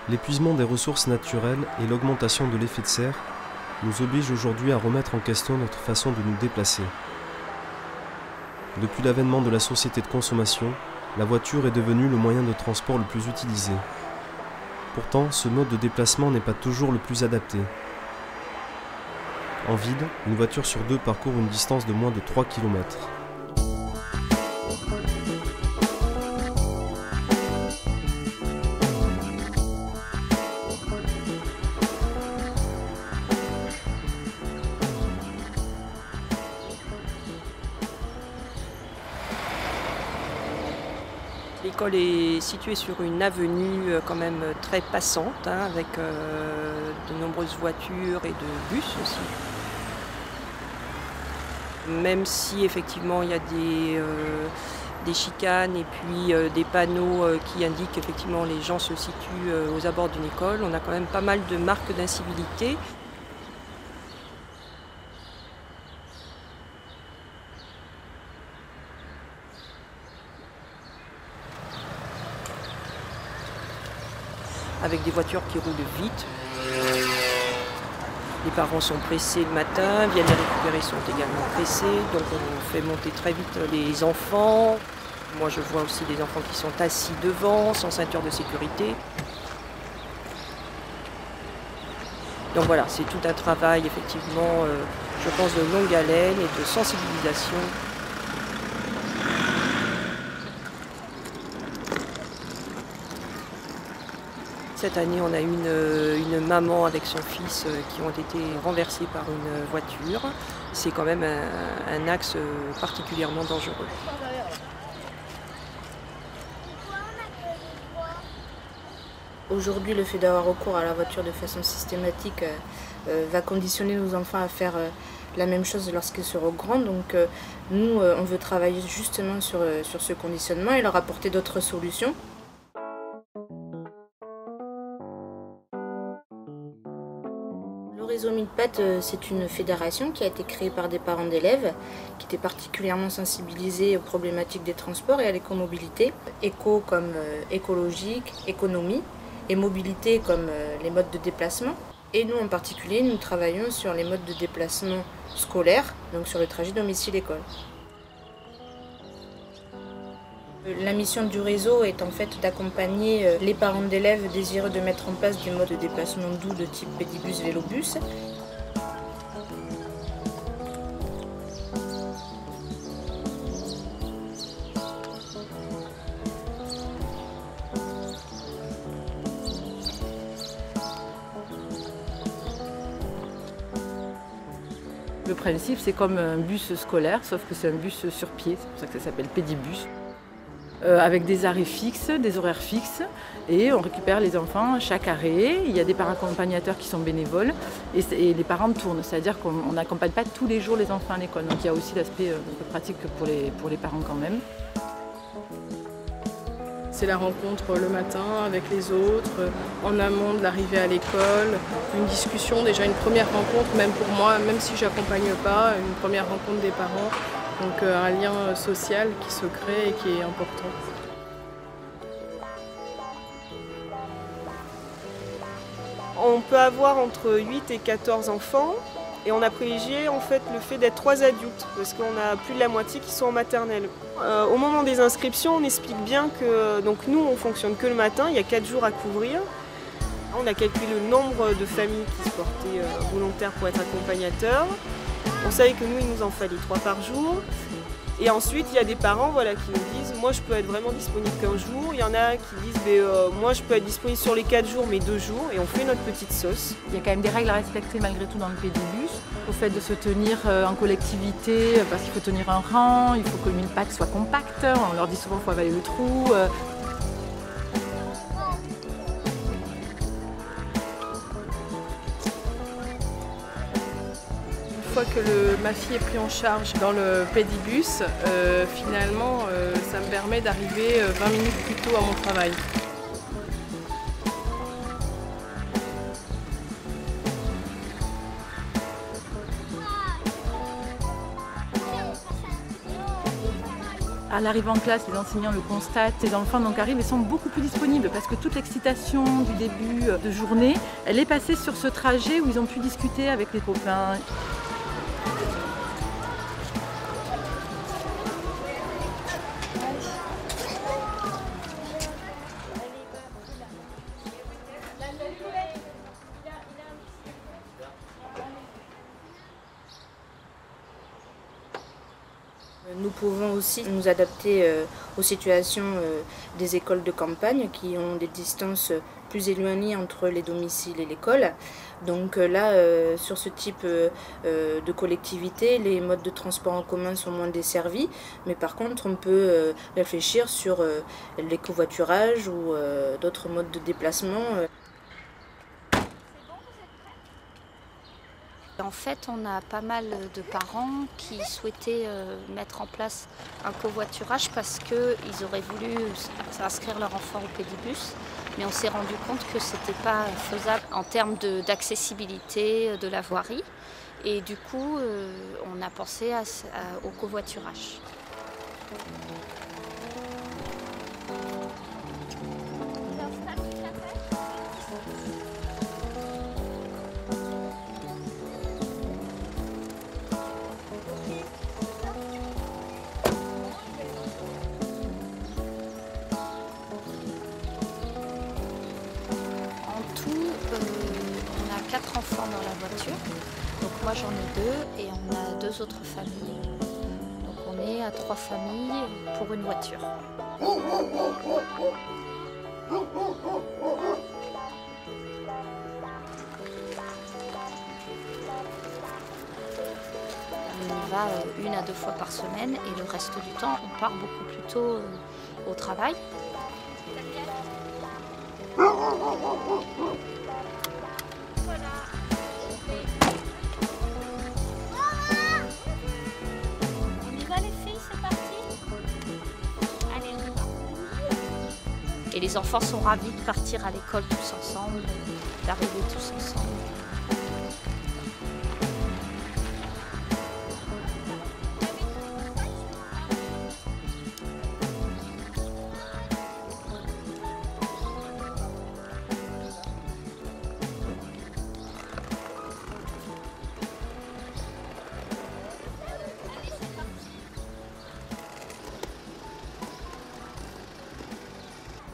L'épuisement des ressources naturelles et l'augmentation de l'effet de serre nous obligent aujourd'hui à remettre en question notre façon de nous déplacer. Depuis l'avènement de la société de consommation, la voiture est devenue le moyen de transport le plus utilisé. Pourtant, ce mode de déplacement n'est pas toujours le plus adapté. En ville, une voiture sur deux parcourt une distance de moins de 3 km. L'école est située sur une avenue quand même très passante, avec de nombreuses voitures et de bus aussi. Même si effectivement il y a des chicanes et puis des panneaux qui indiquent qu'effectivement les gens se situent aux abords d'une école, on a quand même pas mal de marques d'incivilité. Avec des voitures qui roulent vite. Les parents sont pressés le matin, viennent les récupérer, sont également pressés. Donc on fait monter très vite les enfants. Moi je vois aussi des enfants qui sont assis devant, sans ceinture de sécurité. Donc voilà, c'est tout un travail effectivement, je pense, de longue haleine et de sensibilisation. Cette année, on a eu une maman avec son fils qui ont été renversés par une voiture. C'est quand même un axe particulièrement dangereux. Aujourd'hui, le fait d'avoir recours à la voiture de façon systématique va conditionner nos enfants à faire la même chose lorsqu'ils seront grands. Donc nous, on veut travailler justement sur ce conditionnement et leur apporter d'autres solutions. Le réseau Mille-Pattes, c'est une fédération qui a été créée par des parents d'élèves qui étaient particulièrement sensibilisés aux problématiques des transports et à l'écomobilité. Éco comme écologique, économie, et mobilité comme les modes de déplacement. Et nous en particulier, nous travaillons sur les modes de déplacement scolaires, donc sur le trajet domicile-école. La mission du réseau est en fait d'accompagner les parents d'élèves désireux de mettre en place des modes de déplacement doux de type pédibus, vélobus. Le principe, c'est comme un bus scolaire, sauf que c'est un bus sur pied, c'est pour ça que ça s'appelle pédibus. Avec des arrêts fixes, des horaires fixes, et on récupère les enfants à chaque arrêt. Il y a des parents accompagnateurs qui sont bénévoles, et les parents tournent, c'est-à-dire qu'on n'accompagne pas tous les jours les enfants à l'école. Donc il y a aussi l'aspect un peu pratique pour les parents quand même. C'est la rencontre le matin avec les autres, en amont de l'arrivée à l'école, une discussion, déjà une première rencontre, même pour moi, même si je n'accompagne pas, une première rencontre des parents. Donc un lien social qui se crée et qui est important. On peut avoir entre 8 et 14 enfants et on a privilégié en fait le fait d'être 3 adultes parce qu'on a plus de la moitié qui sont en maternelle. Au moment des inscriptions, on explique bien que donc nous on fonctionne que le matin, il y a 4 jours à couvrir. On a calculé le nombre de familles qui se portaient volontaires pour être accompagnateurs. On savait que nous, il nous en fallait 3 par jour. Et ensuite, il y a des parents qui nous disent « moi, je peux être vraiment disponible qu'un jour ». Il y en a qui disent « moi, je peux être disponible sur les 4 jours, mais 2 jours ». Et on fait notre petite sauce. Il y a quand même des règles à respecter malgré tout dans le pédibus. Au fait de se tenir en collectivité, parce qu'il faut tenir un rang, il faut que le Mille-Pattes soit compact. On leur dit souvent qu'il faut avaler le trou. Une fois que ma fille est prise en charge dans le pédibus, finalement, ça me permet d'arriver 20 minutes plus tôt à mon travail. À l'arrivée en classe, les enseignants le constatent, les enfants donc arrivent et sont beaucoup plus disponibles parce que toute l'excitation du début de journée, elle est passée sur ce trajet où ils ont pu discuter avec les copains. Nous pouvons aussi nous adapter aux situations des écoles de campagne qui ont des distances plus éloignées entre les domiciles et l'école. Donc là, sur ce type de collectivité, les modes de transport en commun sont moins desservis, mais par contre on peut réfléchir sur l'écovoiturage ou d'autres modes de déplacement. En fait, on a pas mal de parents qui souhaitaient mettre en place un covoiturage parce qu'ils auraient voulu inscrire leur enfant au pédibus, mais on s'est rendu compte que ce n'était pas faisable en termes d'accessibilité de la voirie. Et du coup, on a pensé au covoiturage. On a 4 enfants dans la voiture, donc moi j'en ai 2 et on a 2 autres familles. Donc on est à 3 familles pour une voiture. On va 1 à 2 fois par semaine et le reste du temps on part beaucoup plus tôt au travail. Et les enfants sont ravis de partir à l'école tous ensemble, d'arriver tous ensemble.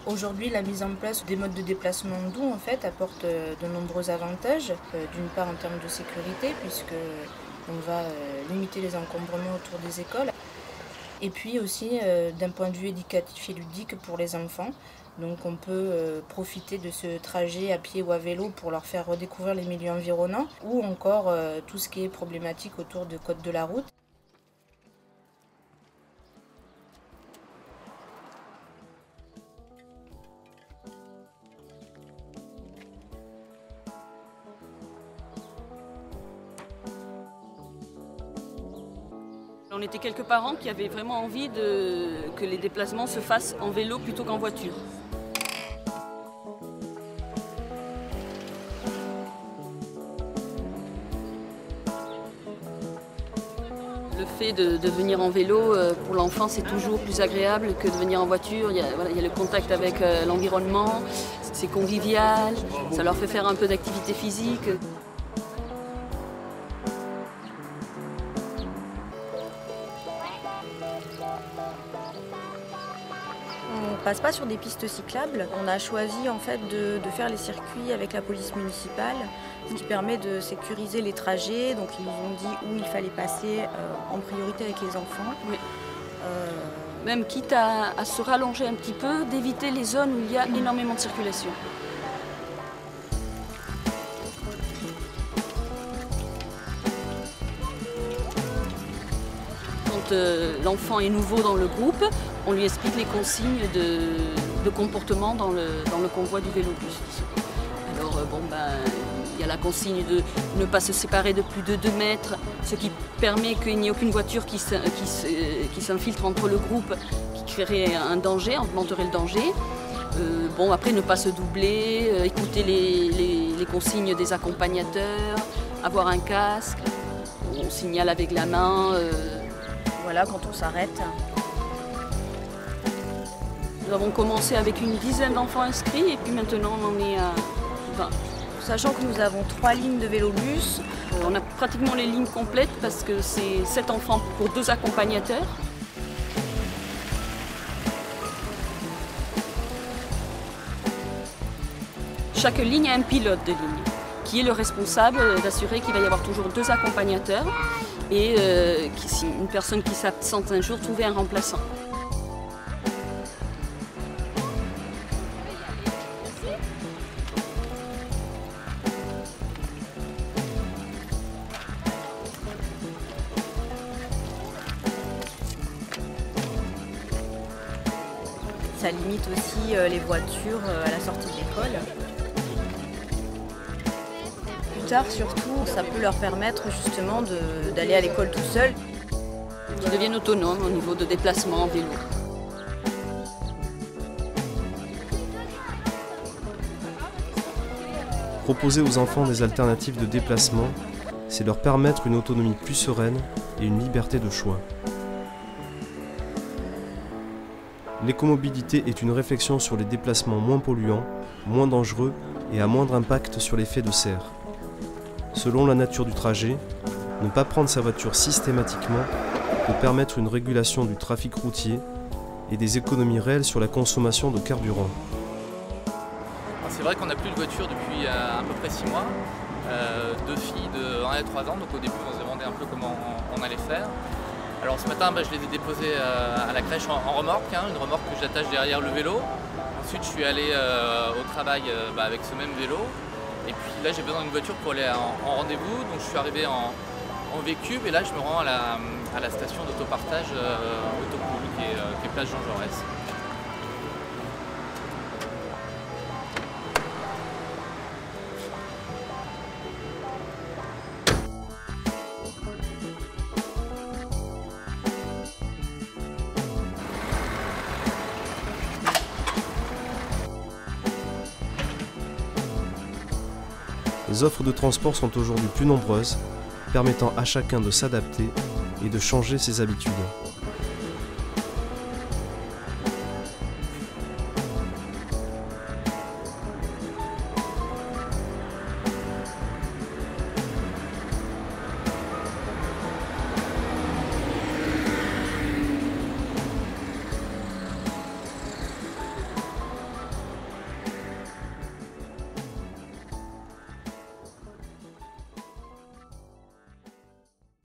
Aujourd'hui, la mise en place des modes de déplacement doux en fait, apporte de nombreux avantages. D'une part en termes de sécurité, puisque on va limiter les encombrements autour des écoles. Et puis aussi d'un point de vue éducatif et ludique pour les enfants. Donc on peut profiter de ce trajet à pied ou à vélo pour leur faire redécouvrir les milieux environnants, ou encore tout ce qui est problématique autour de code de la route. On était quelques parents qui avaient vraiment envie que les déplacements se fassent en vélo plutôt qu'en voiture. Le fait de venir en vélo, pour l'enfant, c'est toujours plus agréable que de venir en voiture. Il y a le contact avec l'environnement, c'est convivial, ça leur fait faire un peu d'activité physique. On passe pas sur des pistes cyclables. On a choisi en fait de faire les circuits avec la police municipale, ce qui permet de sécuriser les trajets. Donc ils nous ont dit où il fallait passer en priorité avec les enfants. Oui. Même quitte à se rallonger un petit peu, d'éviter les zones où il y a énormément de circulation. Quand l'enfant est nouveau dans le groupe, on lui explique les consignes de comportement dans le convoi du vélobus. Alors il y a la consigne de ne pas se séparer de plus de 2 mètres, ce qui permet qu'il n'y ait aucune voiture qui s'infiltre entre le groupe, qui créerait un danger, augmenterait le danger. Après, ne pas se doubler, écouter les consignes des accompagnateurs, avoir un casque, on signale avec la main. Voilà, quand on s'arrête, Nous avons commencé avec une dizaine d'enfants inscrits et puis maintenant on en est à 20. Sachant que nous avons 3 lignes de vélobus. On a pratiquement les lignes complètes parce que c'est 7 enfants pour 2 accompagnateurs. Chaque ligne a un pilote de ligne qui est le responsable d'assurer qu'il va y avoir toujours 2 accompagnateurs et si une personne qui s'absente un jour, trouver un remplaçant. Ça limite aussi les voitures à la sortie de l'école. Plus tard, surtout, ça peut leur permettre justement d'aller à l'école tout seul. Qu'ils deviennent autonomes au niveau de déplacement en vélo. Proposer aux enfants des alternatives de déplacement, c'est leur permettre une autonomie plus sereine et une liberté de choix. L'écomobilité est une réflexion sur les déplacements moins polluants, moins dangereux et à moindre impact sur l'effet de serre. Selon la nature du trajet, ne pas prendre sa voiture systématiquement peut permettre une régulation du trafic routier et des économies réelles sur la consommation de carburant. C'est vrai qu'on n'a plus de voiture depuis à peu près 6 mois. 2 filles de 1 et 3 ans, donc au début on se demandait un peu comment on allait faire. Alors ce matin, je les ai déposés à la crèche en remorque, une remorque que j'attache derrière le vélo. Ensuite je suis allé au travail avec ce même vélo. Et puis là j'ai besoin d'une voiture pour aller en rendez-vous, donc je suis arrivé en V-Cube et là je me rends à la station d'autopartage Autocool qui est place Jean Jaurès. Les offres de transport sont aujourd'hui plus nombreuses, permettant à chacun de s'adapter et de changer ses habitudes.